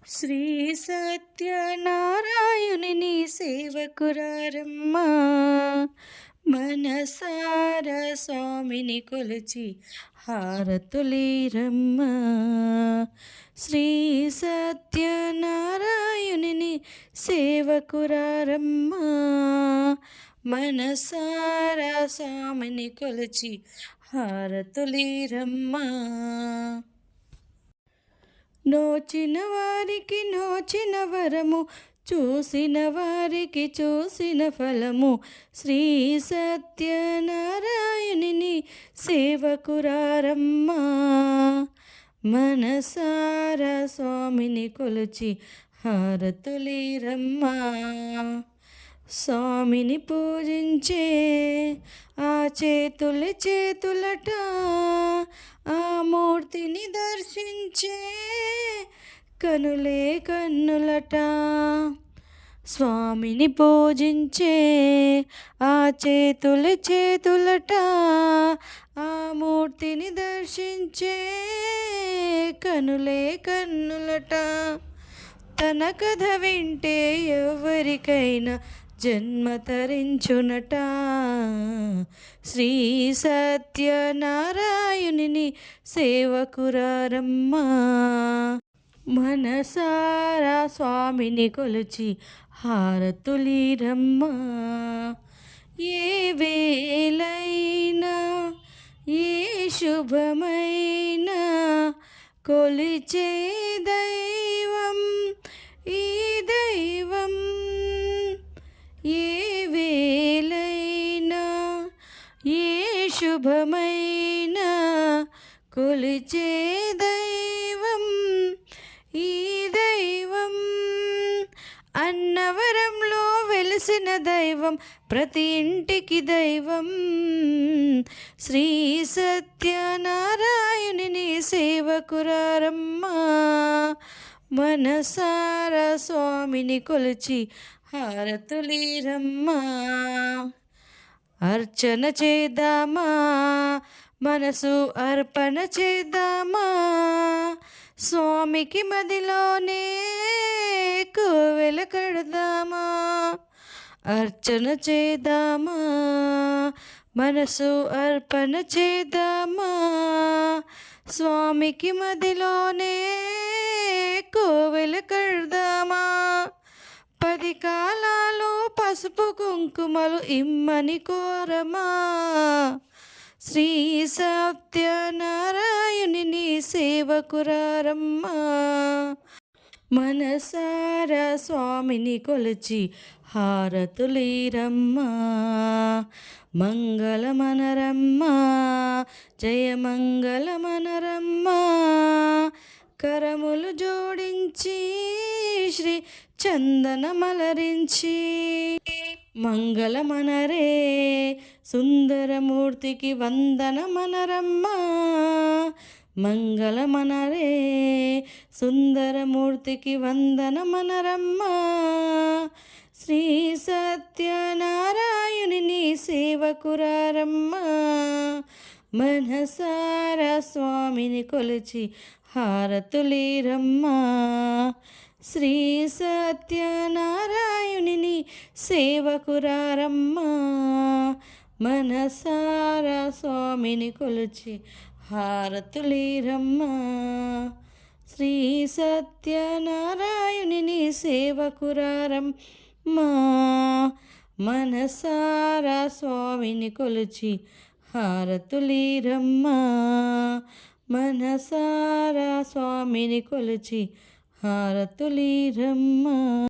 శ్రీ సత్యనారాయణుని సేవకురారమ్మా, మనసార స్వామిని కొలిచి హారతులీరమ్మా. శ్రీ సత్యనారాయణుని సేవకురారమ్మా, మనసార స్వామిని కొలిచి హారతులీరమ్మా. నోచిన వారికి నోచిన వరము, చూసిన వారికి చూసిన ఫలము. శ్రీ సత్యనారాయణుని సేవకురారమ్మా, మనసారా స్వామిని కొలిచి హారతులీరమ్మా. స్వామిని పూజించే ఆ చేతులట, ఆ మూర్తిని దర్శించే కనులే కన్నులట. స్వామిని పూజించే ఆ చేతులట, ఆ మూర్తిని దర్శించే కనులే కన్నులట. తన కథ వింటే ఎవరికైనా జన్మ తరించునట. శ్రీ సత్యనారాయణుని సేవకురారమ్మా, మనసారా స్వామిని కొలిచి హారతులీరమ్మా. ఏ వేళైనా ఏ శుభమైనా కొలిచే దైవం ఈ దైవం. ఏ వేళైనా ఏ శుభమైనా కొలిచే దైవం ఈ దైవం. అన్నవరంలో వెలిసిన దైవం, ప్రతి ఇంటికి దైవం. శ్రీ సత్యనారాయణుని సేవకురారమ్మా, మనసారా స్వామిని కొలిచి హారతులీరమ్మా. అర్చన చేద్దామా, మనసు అర్పణ చేద్దామా. స్వామికి మదిలోనే కోవెల కడదామా. అర్చన చేద్దామా, మనసు అర్పణ చేద్దామా. స్వామికి మదిలోనే కోవెల కడదామా. 10 కాలాలు పసుపు కుంకుమలు ఇమ్మని కోరమా. శ్రీ సత్యనారాయణుని సేవకురారమ్మా, మనసారా స్వామిని కొలిచి హారతులీరమ్మా. మంగళమనరమ్మా, జయమంగళమనరమ్మా. కరములు జోడించి శ్రీ చందనమలరించి మంగళమనరే సుందరమూర్తికి వందనమనరమ్మా. మంగళమనరే సుందరమూర్తికి వందనమనరమ్మా. శ్రీ సత్యనారాయణుని సేవకురారమ్మా, మనసారా స్వామిని కొలిచి హారతులీరమ్మా. శ్రీ సత్యనారాయణుని సేవకురారమ్మా, మనసారా స్వామిని కొలిచి హారతులీరమ్మా. శ్రీ సత్యనారాయణుని సేవకురారమ్మా, మనసారా స్వామిని కొలిచి హారతులీరమ్మా. మనసారా స్వామిని కొలిచి హారతులీరమ్మా.